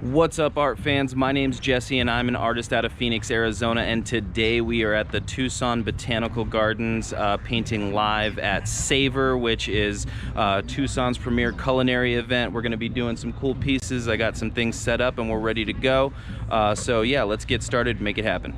What's up, art fans? My name's Jesse and I'm an artist out of Phoenix, Arizona, and today we are at the Tucson Botanical Gardens painting live at Savor, which is Tucson's premier culinary event. We're going to be doing some cool pieces. I got some things set up and we're ready to go. So yeah, let's get started, make it happen.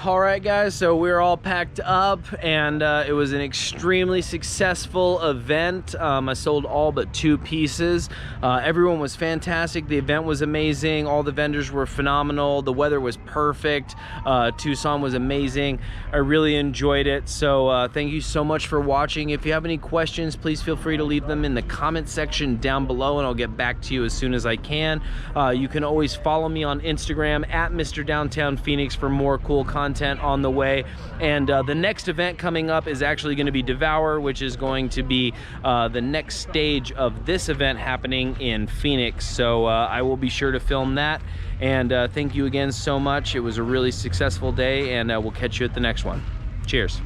Alright guys, so we're all packed up and it was an extremely successful event. I sold all but 2 pieces. Everyone was fantastic. The event was amazing. All the vendors were phenomenal. The weather was perfect. Tucson was amazing. I really enjoyed it. So thank you so much for watching. If you have any questions, please feel free to leave them in the comment section down below and I'll get back to you as soon as I can. You can always follow me on Instagram at Mr. Downtown Phoenix for more cool content on the way. And the next event coming up is actually going to be Devour, which is going to be the next stage of this event happening in Phoenix. So I will be sure to film that. And thank you again so much. It was a really successful day and we'll catch you at the next one. Cheers.